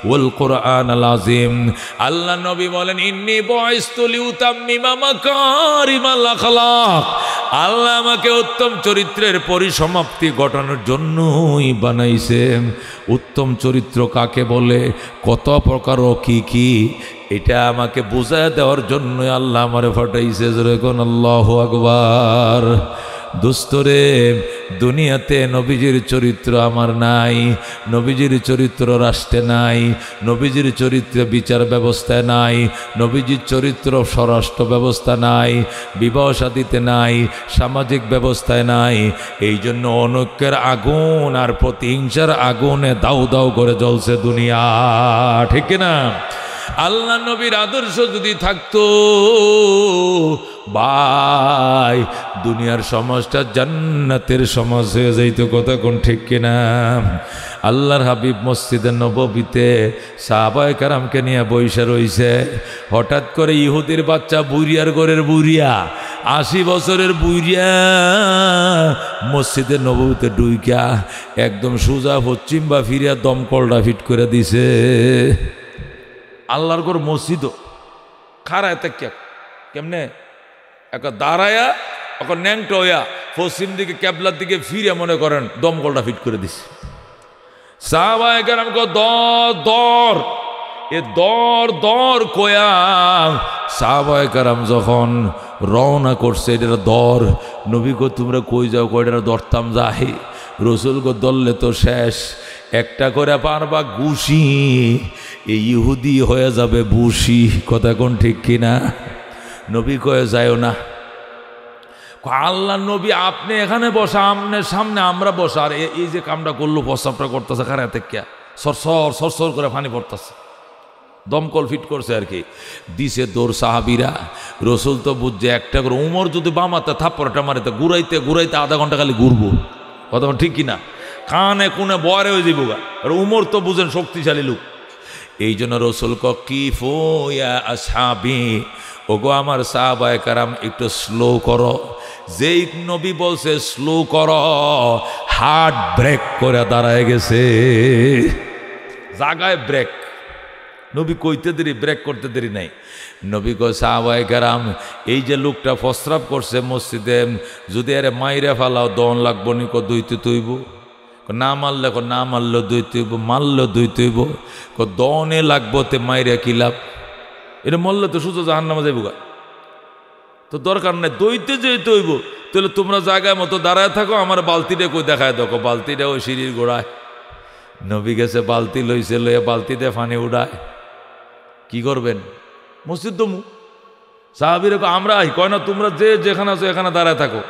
ওয়াল কুরআনাল আযীম। আল্লাহ নবী বলেন, ইন্নী বুইসতু লিউতাম্মিমা মাকারিমাল আখলাক। আল্লাহ আমাকে উত্তম চরিত্রের পরিসমাপ্তি ঘটানোর জন্যই বানাইছে। উত্তম চরিত্র কাকে বলে, কত প্রকার ও কি, এটা আমাকে বুঝায় দেওয়ার জন্য আল্লাহ আমারে পাঠাইছে। যেরকম আল্লাহু আকবার। দোস্তরে, দুনিয়াতে নবীজির চরিত্র আমার নাই, নবীজির চরিত্র রাষ্ট্রে নাই, নবীজির চরিত্র বিচার ব্যবস্থায় নাই, নবীজির চরিত্র স্বরাষ্ট্র ব্যবস্থা নাই, বিবাহ শাদীতে নাই, সামাজিক ব্যবস্থায় নাই। এই জন্য অনৈক্যের আগুন আর প্রতিহিংসার আগুনে দাউ দাউ করে জ্বলছে দুনিয়া, ঠিক না? আল্লাহ নবীর আদর্শ যদি থাকতো ভাই, দুনিয়ার সমাজটা জান্নাতের সমাজ হয়ে যাইত। কথা কোন ঠিক কিনা? আল্লাহর হাবিব মসজিদে নববীতে সাহাবায়ে কেরামকে নিয়ে বইসা রইছে। হঠাৎ করে ইহুদির বাচ্চা, বুড়িয়ার ঘরের বুড়িয়া, 80 বছরের বুড়িয়া মসজিদে নববীতে ডুইকা একদম সোজা পশ্চিম বা ফিরিয়া দমকলটা ফিট করে দিছে। আল্লাহর ঘর মসজিদও খারায় তাকিয়া কেমনে একটা দাঁড়ায়া এখন ন্যাংটা হইয়া পশ্চিম দিকে ক্যাবলার দিকে ফিরে মনে করেন দমকলটা ফিট করে দিছে। সাহাবায়ে কেরাম কো দর এ দর কয়া সাহাবায়ে কেরাম যখন রওনা করছে, এটা দর। নবী কো তোমরা কই যাও? কয়টা দরতাম যাই। রসুল কো দললে তো শেষ, একটা করে পারবা ঘুষি, এই ইহুদি হয়ে যাবে বুসি। কথা কোন ঠিক কিনা? নবী কয়ে যায়ও না। আল্লাহ নবী, আপনি এখানে বসা, আমনের সামনে আমরা বসা, আর এই যে কামটা করলো, প্রস্তাবটা করতেছে খারা থেকে সরসর করে পানি পড়তেছে। দমকল ফিট করছে আর কি, দিছে দৌড় সাহাবিরা। রসুল তো বুঝছে একটা করে, উমর যদি বামাতে থাপ্পড়টা মারিতে ঘুরাইতে ঘুরাইতে আধা ঘন্টা খালি ঘুরবো। কথা ঠিক কিনা? কানে কোনে বয়ারে হয়ে যাবো গা। আর উমর তো বুঝেন শক্তিশালী লোক। এই জন্য রসুল কিফু ইয়া আসহাবি, ওগো আমার সাহাবায়ে কেরাম একটু স্লো করো। যেই নবী বলছে স্লো করো, হার্ট ব্রেক করে দাঁড়ায় গেছে, জাগায় ব্রেক। নবী কইতে দেরি, ব্রেক করতে দেরি নাই। নবী কয় সাহাবায়ে কেরাম, এই যে লোকটা প্রস্রাব করছে মসজিদে, যদি আরে মাইরে ফেলাও দন লাগবো নি? ক দুইতে তৈব। না মারলে না মারলো দুইতে হইব, মারলো দুইতে হইব। ক দনে লাগবো তে মাইরে কি লাভ? এটা মরলে তো শুধু জাহান্নামে যাইব গা, তো দরকার নাই। দইতে যেতে হইব, তাহলে তোমরা জায়গায় মতো দাঁড়ায় থাকো, আমার বালতিটা কই দেখায় দেখো। বালতিটা ওই সিঁড়ির গোড়ায়। নবী গেছে, বালতি লইছে, লইয়া বালতিতে পানি উড়ায়। কি করবেন? মসজিদ দমু। সাহাবীরা আমরা কয় না, তোমরা যে যেখানে আছো এখানে দাঁড়ায় থাকো।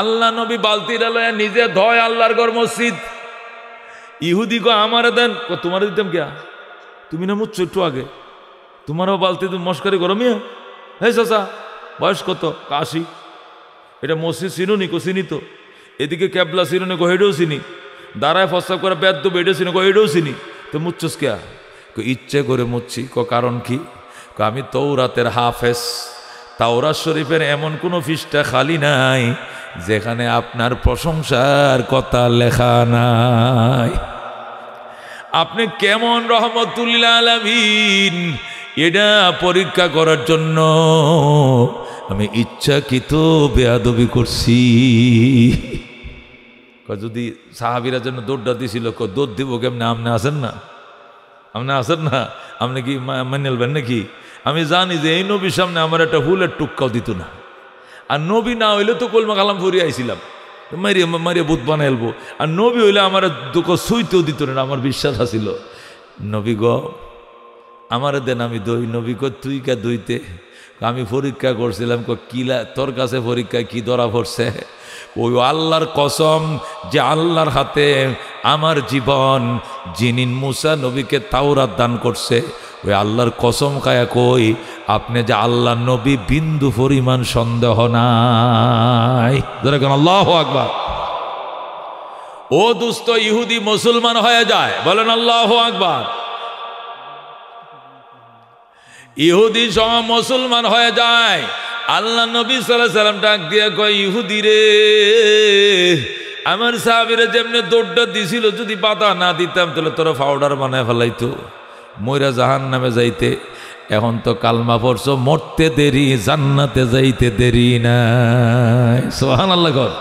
আল্লাহ নবী বালতিটা লইয়া নিজে ধয়, আল্লাহর ঘর মসজিদ। ইহুদি কয় আমারে দেন। তোমার দিতাম কে? তুমি না মুচ্ছ একটু আগে, তোমারও বালতি তুমি মস্কারি করো মিয়া। হে চাচা, বয়স কত? 80। এটা মসজিদ চিনুনি? কো চিনি তো। এদিকে ক্যাবলা চিনুনি? কো হেডেও চিনি। দাঁড়ায় ফসাব করে বেদ দেবো, এটা চিনি? কো হেডেও চিনি। তো মুচ্ছস কে? ইচ্ছে করে মুচ্ছি। কারণ কি? আমি তৌরাতের হাফেজ। তাওরাত শরীফের এমন কোনো পৃষ্ঠা খালি নাই যেখানে আপনার প্রশংসার কথা লেখা নাই। আপনি কেমন রহমতুল্লিল আলামিন, এটা পরীক্ষা করার জন্য আমি ইচ্ছাকৃত বেয়াদবি করছি। যদি সাহাবীরা জন্য দৌড়টা দিছিল, দৌড় দিব কেমনে? আপনি আসেন না, আপনি আসেন না, আপনি কি মেনে নেবেন নাকি? আমি জানি যে এই নবীর সামনে আমার একটা হুলের টুক্কাও দিত না। আর নবী না হইলে তো কলমা কালাম ফুরিয়ে আইছিলাম, মারিয়া মারিয়া বুধ বানাই এলবো। আর নবী হইলে আমার দুঃখ সইতেও দিত না, আমার বিশ্বাস আছিল। নবী গ আমার দেন, আমি দই। নবী ক তুই কে দইতে? আমি পরীক্ষা করছিলাম। কিলা তোর কাছে পরীক্ষায় কি ধরা পড়ছে? ওই আল্লাহর কসম যে আল্লাহর হাতে আমার জীবন, যিনি মুসা নবীকে তাওরাত দান করছে, ওই আল্লাহর কসম খায়া কই, আপনি যে আল্লাহ নবী বিন্দু পরিমাণ সন্দেহ নাই। আল্লাহু আকবার। ও দুস্থ ইহুদি মুসলমান হয়ে যায়, বলেন আল্লাহু আকবার। ইহুদি সহ মুসলমান হয়ে যায়। আল্লাহ নবী সাল্লাল্লাহু আলাইহি সাল্লাম ডাক দিয়ে কয়, ইহুদি রে, আমার সাহাবীরা যেমনে দৌড়টা দিছিল, যদি বাধা না দিতাম তাহলে তোরা পাউডার বানায় ফেলাইতো, মইরা জাহান্নামে যাইতে। এখন তো কালমা পড়ছো, মরতে দেরি, জান্নাতে যাইতে দেরি নাই। সুবহানাল্লাহ। কর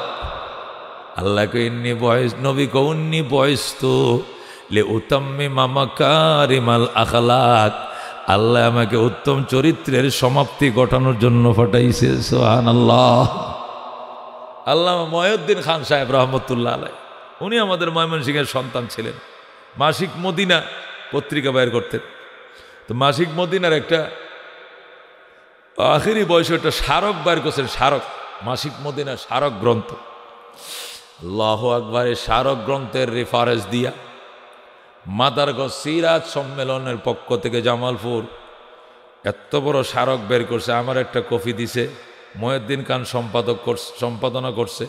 আল্লাহ কই ইন্নী বয়স, নবী কো উন্নী বয়স তো লে উতাম্মিমা মাকারিমাল আখলাক। আল্লাহ আমাকে উত্তম চরিত্রের সমাপ্তি ঘটানোর জন্য পাঠাইছে। সুবহানাল্লাহ। আল্লামা মহিউদ্দিন খান সাহেব রহমতুল্লাহ আলাইহি, উনি আমাদের ময়মনসিংহের সন্তান ছিলেন। মাসিক মদিনা পত্রিকা বের করতেন। তো মাসিক মদিনার একটা আখেরি বয়সে একটা স্মারক বের করছেন, স্মারক, মাসিক মদিনার স্মারক গ্রন্থ। আল্লাহু আকবার। এই স্মারক গ্রন্থের রেফারেন্স দিয়া মাদারগঞ্জ সিরাজ সম্মেলনের পক্ষ থেকে জামালপুর এত বড় স্মারক বের করছে। আমার একটা কপি দিছে, মহিউদ্দিন খান সম্পাদনা করছে।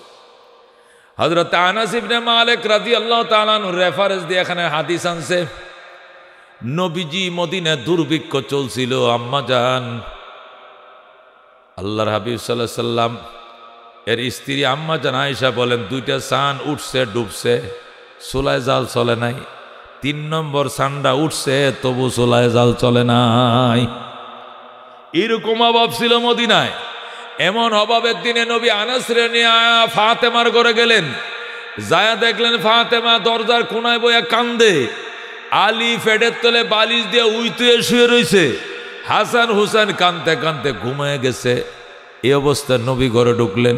হযরত আনাস ইবনে মালিক রাদিয়াল্লাহু তাআলা আনহু রেফারেন্স দিয়ে এখানে হাদিস আনছে। নবীজি মদিনায় দুর্ভিক্ষ চলছিল। আম্মা জান আল্লাহর হাবিব সাল্লাল্লাহু আলাইহি সাল্লাম এর স্ত্রী আম্মা জান আয়েশা বলেন, দুইটা সান উঠছে ডুবছে, চুলায় জাল চলে নাই। 3 নম্বর সানটা উঠছে, তবু চুলায় জাল চলে নাই। এরকম অভাব ছিল মদিনায়। এমন অভাবের দিনে নবী আনাস রে নিয়ে ফাতেমার ঘরে গেলেন। যায়া দেখলেন ফাতেমা দরজার কোনায় বইয়া কান্দে। আলী ফেডের তলে বালিশ দিয়ে উইতুয়ে শুয়ে রয়েছে। হাসান হুসেন কানতে কানতে ঘুমিয়ে গেছে। এই অবস্থায় নবী ঘরে ঢুকলেন।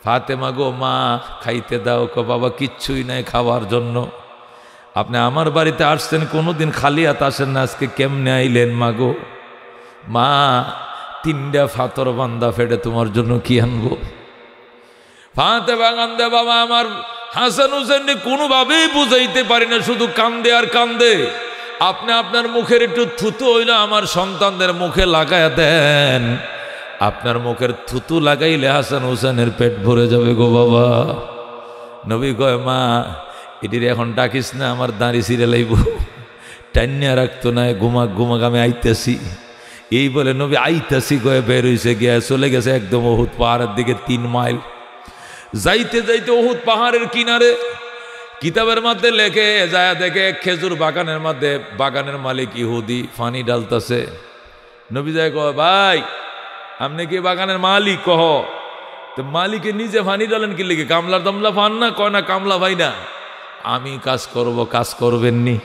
ফাতেমা গো, মা খাইতে দাও। বাবা কিচ্ছুই নাই খাওয়ার জন্য। আপনি আমার বাড়িতে আসছেন, কোনোদিন খালি হাতে আসেন না, আজকে কেমনে আইলেন? মা গো, মা 3টা ফাতর বান্দা ফেটে তোমার জন্য কি আনবো? ফাতেমা কান্দে, বাবা আমার হাসান হুসেন কোনোভাবেই বুঝাইতে পারি না, শুধু কান্দে আর কান্দে। আপনি আপনার মুখের একটু থুতু হইলে আমার সন্তানদের মুখে লাগাইয়া দেন। আপনার মুখের থুতু লাগাইলে হাসান হুসেনের পেট ভরে যাবে গো বাবা। নবী কয়, মা এটির এখন ডাকিস না, আমার দাঁড়ি ছিঁড়ে লাইব। টাইনিয়া রাখতো না, ঘুমাক ঘুমাক আমি আইতেছি। এই বলে নবী আইতাছি কয়ে বের হইছে, গিয়া চলে গেছে একদম উহুদ পাহাড়ের দিকে 3 মাইল। যাইতে যাইতে উহুদ পাহাড়ের কিনারে কিতাবের মধ্যে লেখে যায় দেখে খেজুর বাগানের মধ্যে বাগানের মালিক ইহুদি পানি ডালতেছে। নবী যায় কয় ভাই আপনি কি বাগানের মালিক? কহ তো মালিকে নিজে পানি ডালেন কি লিখে? কামলার দামলা পান না? কয় না কামলা ভাই না, আমি কাজ করব, কাজ করবেননি।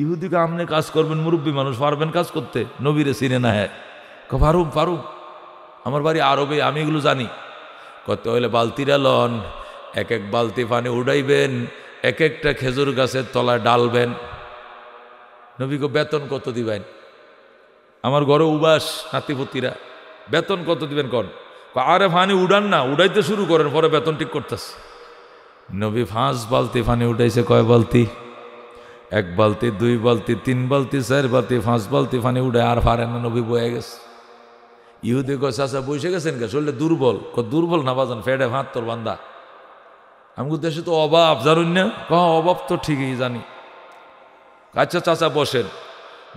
ইহুদিকে আপনি কাজ করবেন, মুরব্বী মানুষ পারবেন কাজ করতে? নবীরে চিনে না? হ্যাঁ পারুম পারুম, আমার বাড়ি আরবে, আমি এগুলো জানি। কত হইলে বালতিরা লন, এক এক বালতি পানি উড়াইবেন, এক একটা খেজুর গাছের তলায় ডালবেন। নবীকে বেতন কত দিবেন? আমার ঘরে উবাস নাতিপতিরা, বেতন কত দিবেন কন? আরে পানি উড়ান না, উড়াইতে শুরু করেন, পরে বেতন ঠিক করতেছে। নবী 5 বালতি পানি উঠাইছে। কয় বালতি? 1 বালতি, 2 বালতি, 3 বালতি, 4 বালতি, 5 বালতি পানি উঠে আর পারেন না। নবী বয়ে গেছে। ইহুদি কয় চাচা বসে গেছেন কে? শরীরে দুর্বল? দুর্বল না বাজান, ফেডে ভাত তোর বান্দা। আমি দেশে তো অভাব জানুন না? অভাব তো ঠিকই জানি। আচ্ছা চাচা বসেন।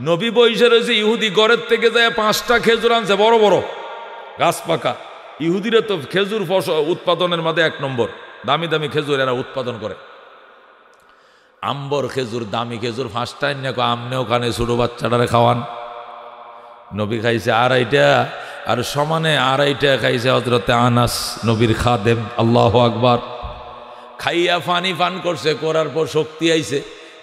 নবী বইসে রয়েছে, ইহুদি ঘরের থেকে যায় 5টা খেজুর আনছে, বড় বড় গাছ পাকা। ইহুদিরা তো খেজুর উৎপাদনের মধ্যে 1 নম্বর, দামি দামি খেজুর এরা উৎপাদন করে। আম্বর খেজুর, দামি খেজুর 5টাই না, আমনে ওখানে ছোট বাচ্চাটারে খাওয়ান। নবী খাইছে 2.5টা, আর সমানে 2.5টা খাইছে হযরতে আনাস, নবীর খাদেম। আল্লাহু আকবার। খাইয়া পানি পান করছে, করার পর শক্তি আইছে।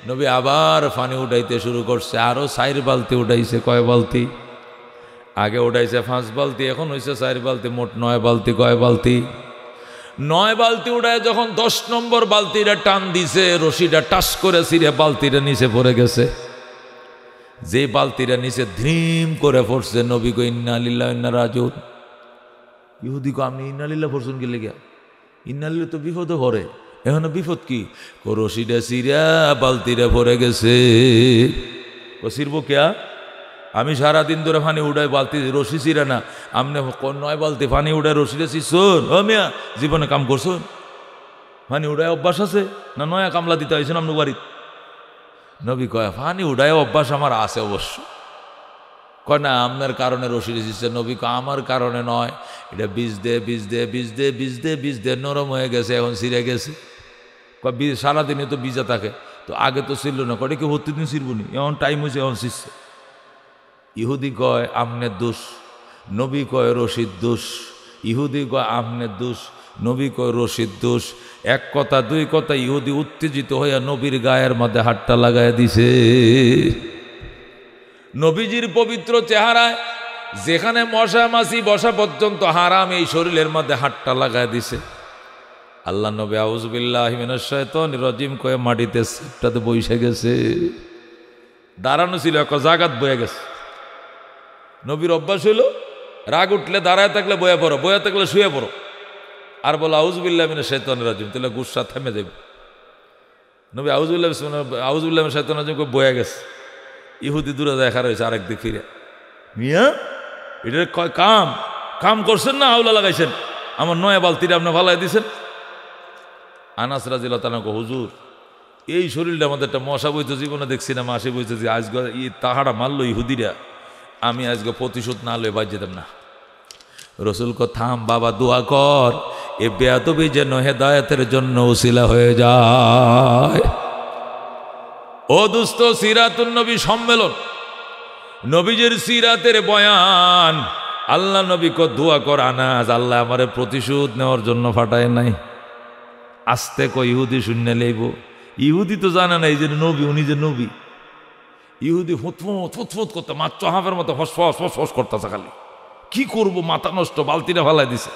নবী আবার পানি উঠাইতে শুরু করছে, আরো 4 বালতি উঠাইছে। কয় বালতি? আগে উঠাইছে 5 বালতি, এখন হয়েছে 4 বালতি, মোট 9 বালতি। কয় বালতি? 9 বালতি উঠায় যখন 10 নম্বর বালতিটা টান দিছে, রশিটা টাস করে ছিঁড়ে বালতিটা নিচে পড়ে গেছে। যে বালতিটা নিচে ধ্রিম করে পড়ছে, নবী কো ইন্না লিল্লাহি ওয়া ইন্না রাজিউন। ইহুদি কো আপনি ইন্না লিল্লাহি পড়ছেন কি লেগে? ইন্না লিল্লাহি তো বিপদে পড়ে, এখন বিপদ কি? রশিটা ছিঁড়া বালতিটা পড়ে গেছে। ও ছিড়বো কেয়া? আমি সারাদিন ধরে পানি উঠাই, বালতি রশি ছিঁড়ে না। আপনি 9 বালতি পানি উঠায় রশিটা ছিঁড়ছুন? ও মিয়া জীবনে কাম করছুন? পানি উঠায় অভ্যাস আছে না? নয়া কামলা দিতে হয়েছেন আপনার বাড়িতে? নবী কয় পানি উঠায় অভ্যাস আমার আছে অবশ্য। কয় না আপনার কারণে রশিটা ছিঁড়ছে। নবী কয় আমার কারণে নয়, এটা বীজ দে বীজ দে বীজ দে বীজ দে বীজ দে, নরম হয়ে গেছে, এখন ছিঁড়ে গেছে। কয় সারাদিনে তো বীজা থাকে, তো আগে তো ছিল না। কয় কি প্রতিদিন ছিড়বনি? এখন টাইম হয়েছে, এখন ছিঁড়ছে। ইহুদি কয় আমনের দোষ, নবী কয় রশিদ দোষ। ইহুদি কয় আমনের দোষ, নবী কয় রশিদ দোষ। 1 কথা 2 কথা ইহুদি উত্তেজিত হইয়া নবীর গায়ের মধ্যে হাতটা লাগায় দিছে। নবীজির পবিত্র চেহারায় যেখানে মশা মাছি বসা পর্যন্ত হারাম, এই শরীরের মধ্যে হাতটা লাগায় দিছে। আল্লাহ নবী আউযু বিল্লাহি মিনাশ শাইতানির রাজিম কয়ে মাটিতে সেটাতে বসে গেছে। দাঁড়ানো ছিল, এক জায়গাত বয়ে গেছে। নবীর অভ্যাস হইল রাগ উঠলে দাঁড়ায় থাকলে বয়া পড়ো, বয়া থাকলে শুয়ে পড়ো, আর বলো আউযু বিল্লাহি মিনাশ শাইতানির রাজিম, তাহলে গুসা থেমে যাবে। নবী আউযু বিল্লাহি মিনাশ শাইতানির রাজিম কয়ে বয়া গেছে। ইহুদি দূরে দেখা রয়েছে আরেক দিক ফিরে। মিয়া এটা কয় কাম কাম করছেন না আউলা লাগাইছেন? আমার 9 বালতিটা আপনি ফালাই দিছেন। আনাস রাদিয়াল্লাহু তাআলা কয় হুজুর এই শরীরটা আমাদের একটা মশা বইতে জীবনে দেখছি না, মাসে বইতে যে আজকে তাহারা মারলো ইহুদিরা, আমি আজকে প্রতিশোধ না লয়ে বাদ যেতাম না। রসুল কো থাম বাবা, দোয়া কর এ বেয়াদবি যেন হেদায়েতের জন্য উসিলা হয়ে যায়। ও দোস্ত, সিরাতুন নবী সম্মেলন, নবীজির সিরাতের বয়ান। আল্লাহ নবী কো দোয়া কর আনাস, আল্লাহ আমারে প্রতিশোধ নেওয়ার জন্য ফাটায় নাই। আস্তে কো ইহুদি শূন্য লইব। ইহুদি তো জানে না এই যে নবী, উনি যে নবী। ইহুদি ফুৎফুৎ করতে, মাত্র হাফের মতো ফসফস ফসফস করতেছে খালি। কি করবো, মাথা নষ্ট, বালতিটা ফালাই দিছে।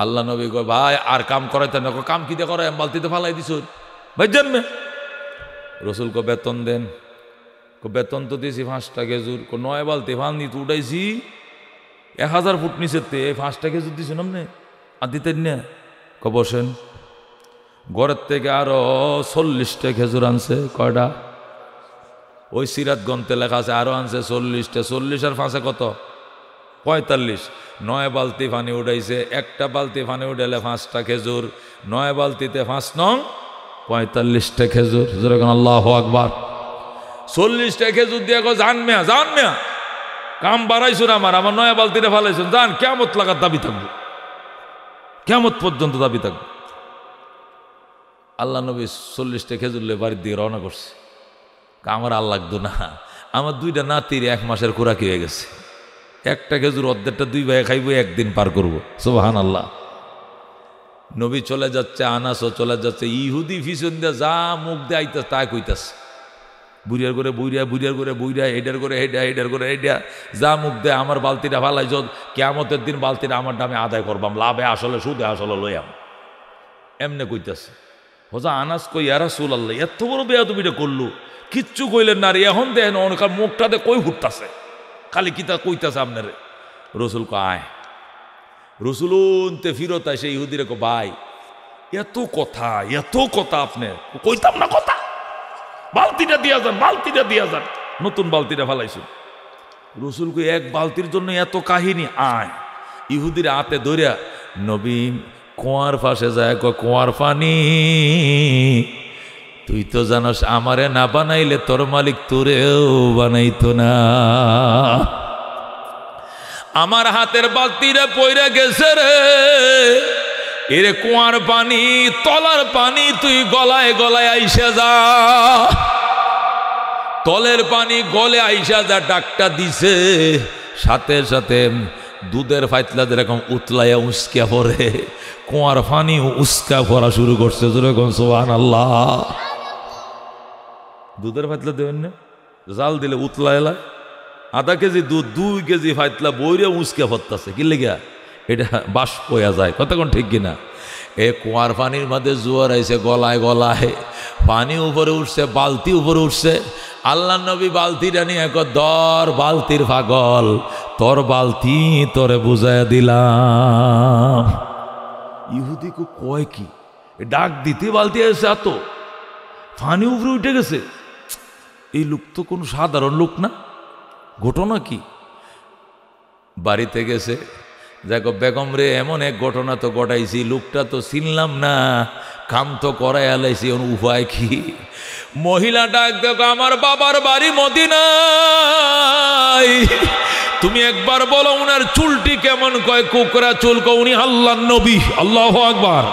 আল্লাহ নবী কয় ভাই আর কাম করাইতে না। কাম কি দিয়ে করাই? বালতিতে ফালাই দিছ ভাই জানবে। রসুল কো বেতন দেন। বেতন তো দিয়েছি 5টা খেজুর। 9 বালতি ফালনি তো উঠাইছি 1000 ফুট নিচের তে 5টা খেজুর দিছেন আপনি, আর দিতেন না। বসেন। ঘরের থেকে আরো 40টা খেজুর আনছে। কয়টা? ওই সিরাত গ্রন্থে লেখা আছে আরো আনছে 40টা। 40 আর 5 কত? 45। 9 বালতি পানি উঠাইছে। একটা বালতি পানি উঠাইলে 5টা খেজুর। 9 বালতিতে 5 নং 45টা খেজুর। যেরকম আল্লাহু আকবার। 40টা খেজুর দিয়ে জান মেয়া, জান মেয়া কাম বাড়াইছুন, আমার 9 বালতিতে ফালাইছুন, জান কিয়ামত লাগার দাবি থাকবো, কিয়ামত পর্যন্ত দাবি থাকবে। আল্লাহ নবী 40টা খেজুর লয়ে বাড়ির দিকে রওনা করছে। আমার আর লাগতো না, আমার 2টা নাতির 1 মাসের খোরাকি হয়ে গেছে। একটা খেজুর অর্ধেকটা 2 ভাই খাইব, একদিন পার করবো। সুবহানাল্লাহ। নবী চলে যাচ্ছে, আনাসও চলে যাচ্ছে, ইহুদি পিছন দিয়ে যা মুখ দিয়ে আইতাছে তা কইতাছে, বুড়িয়ার করে বুড়িয়া, বুড়িয়ার করে বুড়িয়া, হেডার করে হেডা, হেডার করে হেডা, যা মুখ দেয় আমার বালতিটা ফালাই, কিয়ামতের দিন বালতিটা আমার দামে আদায় করবাম, লাভে আসলে সুদে আসলে লইয়াম, এমনে কইতাছে। হোজা আনাস কই ইয়া রাসূলুল্লাহ, এত বড় বেয়াদবিটা করলো, কিচ্ছু কইলেন না রে, এখন দেখেন অনেকার মুখটাতে কই ফুটতাছে, খালি কিতা কইতাছে আপনারে। রসুল কয় আয়। রসুল উনতে ফিরত আসে ইহুদিরে কো ভাই এত কথা আপনি কইতাম না কথা, বালতিটা দিয়া যান, বালতিটা দিয়া যান, নতুন বালতিটা ফালাইছুন। রসুল কই এক বালতির জন্য এত কাহিনী, আয়। ইহুদির হাতে ধরিয়া নবী কুয়ার পাশে যায়, কুয়ার পানি, তুই তো জানোস আমারে না বানাইলে তোর মালিক তোরেও বানাইতো না, আমার হাতের বালতিটা পইরা গেছে রে, এরে কুয়ার পানি, তলার পানি, তুই গলায় গলায় আইসা যা, তলের পানি গলে আইসা যা। ডাকটা দিছে, সাথে সাথে দুধের ফাইতলা যেরকম উতলাইয়া উস্কা পড়ে, কুয়ার পানি উস্কা পড়া শুরু করছে। যেরকম সুবহানাল্লাহ। দুধের ফাইতলা দেবেন না, জাল দিলে উতলা এলায়, আধা কেজি দুধ 2 কেজি ফাইতলা বইরে উস্কা পড়তেছে, কি লেগা? এটা বাষ্প হয়ে যায়, কতক্ষণ ঠিক কিনা? এ কুয়ার পানির মধ্যে জোয়ার আইছে, গলায় গলায় পানি উপরে উঠছে, বালতি উপরে উঠছে। আল্লাহ নবী বালতিটা নিয়ে ধর, বালতির পাগল, তোর বালতি তোরে বুঝাইয়া দিলাম। ইহুদি কো কয় কি, ডাক দিতে বালতি এসে এত পানি উপরে উঠে গেছে, এই লোক তো কোনো সাধারণ লোক না, ঘটনা কি? বাড়িতে গেছে, দেখো বেগম রে এমন এক ঘটনা তো ঘটাইছি, লোকটা তো চিনলাম না, কাম তো করাই আলাইছি, উপায় কি? মহিলা ডাক, দেখো আমার বাবার বাড়ি মদিনায়, তুমি একবার বলো উনার চুলটি কেমন? কয় কোকড়া চুল। উনি আল্লাহর নবী। আল্লাহু আকবার।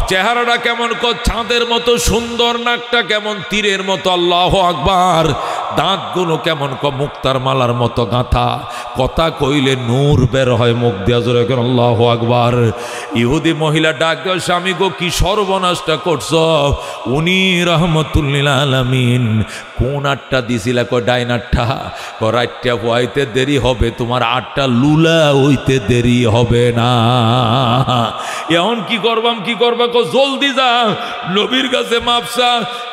চেহারাটা কেমন? চাঁদের মতো সুন্দর, নাকটা কেমন? তীরের মতো। আল্লাহু আকবার। দাঁতগুলো কেমন? মুক্তার মালার মতো গাঁথা। কথা কইলে নূর বের হয় মুখ দিয়া, জোরে কেন আল্লাহু আকবার। ইহুদি মহিলা ডাক, স্বামী গো কি সর্বনাশটা করছ? উনি রাহমাতুল লিল আলামিন। কোন আটটা দিছিলা? ডাইন আটটা। রাতটা হইতে দেরি হবে, তোমার আটটা লুলা হইতে দেরি হবে না। এখন কি করবাম? কি করবা? জলদি যা, নবীর কাছে মাপসা।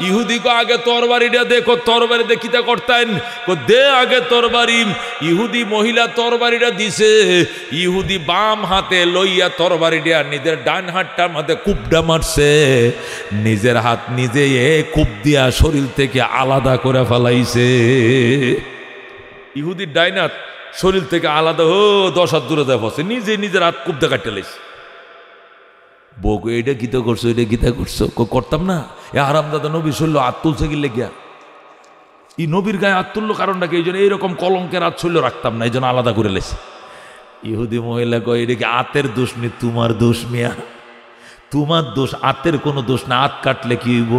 ইহুদি কো আগে তরবারিটা দেখো, তরবারি দেখিতে করতেন, দে আগে তরবারি। ইহুদি মহিলা তরবারিটা দিছে, ইহুদি বাম হাতে লইয়া তরবারিটা নিজের ডান হাতটার মধ্যে কুপডা মারছে, নিজের হাত নিজে কুপ দিয়া শরীর থেকে আলাদা করে ফেলাইছে। ইহুদির ডাইন হাত শরীর থেকে আলাদা 10 হাত দূরে দেওয়া পড়ছে, নিজে নিজের হাত কুপদা কাটতে লাইছে। বউ এটা গীতা করছো, এটা গীতা করছো। করতাম না, এ আরাম দাদা নবী শরীর হাত তুলছে কি লেগিয়া, এই নবীর গায়ে হাত তুললো কারণটা কি? এই জন্য এইরকম কলঙ্কের হাত শরীর রাখতাম না, এই জন্য আলাদা করে লেছে। ইহুদি মহিলা কয় এটা কি আতের দোষ নেই, তোমার দোষ মিয়া, তোমার দোষ, আতের কোনো দোষ না। হাত কাটলে কি হইব?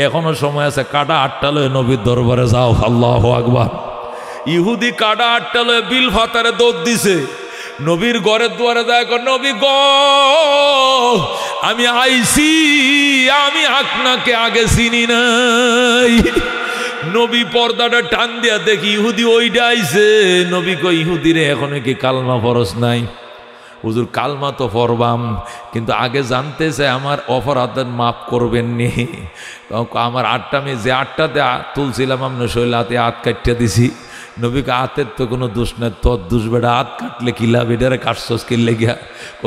এখনো সময় আছে, কাটা আটটা লয়ে নবীর দরবারে যাও। আল্লাহু আকবার। ইহুদি কাটা আটটা লয়ে বিল ফাতারে দৌড় দিছে, নবীর ঘরের দুয়ারে যায়, নবী গো আমি আইছি, আমি আপনাকে আগে চিনি নাই। নবী পর্দাটা টান দিয়া দেখি ইহুদি ওইটা আইছে। নবী কই ইহুদি রে এখনো কি কালমা ফরজ নাই? হুজুর কালমা তো পড়বাম, কিন্তু আগে জানতে চাই আমার অপরাধের মাফ করবেন নি। আমার আটটা আমি যে আটটাতে তুলছিলাম আপনার শৈল হাতে হাত কাটতে দিছি। নবীকে হাতের তো কোনো দোষ নেই, তোর দোষ বেটা, হাত কাটলে কি লাভ? এটারে কাটছস কিনলে গিয়া?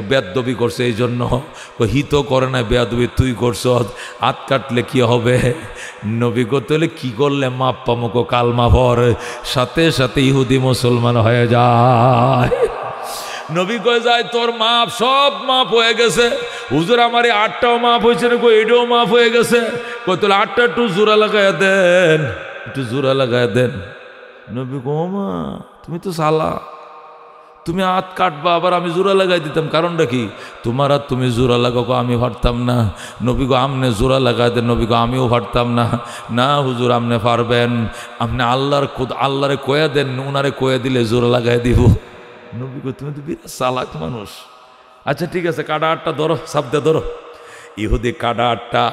বেয়াদবি করছে এই জন্য। হিত করে না বেয়াদবি তুই করছ, হাত কাটলে কি হবে? নবী করতে হলে কি করলে মাপ পামো? কালমা পর, সাথে সাথে ইহুদি মুসলমান হয়ে যায়। নবী কয়ে যায় তোর মাপ, সব মাপ হয়ে গেছে। হুজুর আমার এই আটটাও মাপ হয়েছে না, এটাও মাপ হয়ে গেছে। কই তাহলে আটটা একটু জোড়া লাগাই দেন, একটু জোড়া লাগাই দেন। নবী কো মা তুমি তো সালা, তুমি হাত কাটবা আবার আমি জোড়া লাগাই দিতাম, কারণটা কি? তোমার আর তুমি জোড়া লাগাবো আমি পারতাম না। নবী গো আমনে জোড়া লাগাই দেন, নবী গো আমিও পারতাম না। না হুজুর আমনে পারবেন, আপনি আল্লাহরে কয়া দেন, ওনারে কয়া দিলে জোড়া লাগাই দিব। নবী গো তুমি তো বিরাট চালাক মানুষ। আচ্ছা ঠিক আছে, কাটা আটটা ধরো, সাবদে ধরো। ইহুদি কাটা আটটা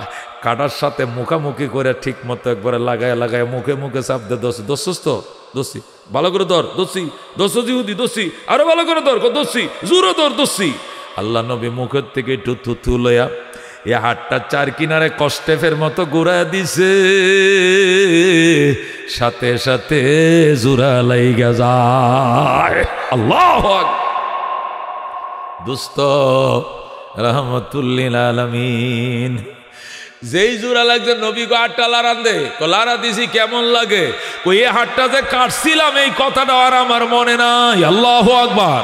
কাটার সাথে মুখামুখি করে ঠিক মতো একবারে লাগায় লাগায় মুখে মুখে সাবদে দোষী দোষস তো দোষী, ভালো করে ধর দোষী, দোষ ইহুদি দোষী, আরো ভালো করে ধর দোষী, জোরে ধর দোষী। আল্লাহ নবী মুখের থেকে একটু থুথু লইয়া এ হাতটা চার কিনারে কষ্টেফের মতো ঘুরায় দিছে, সাথে সাথে জোড়া লাইগা যায়। আল্লাহু আকবার। দুস্ত রহমতুল্লিল আলামিন, যেই জোড়া লাগছে নবী গো হাতটা লারান দে, লারা দিছি কেমন লাগে? এ হাতটা যে কাটছিলাম এই কথাটা আর আমার মনে নাই। আল্লাহু আকবার।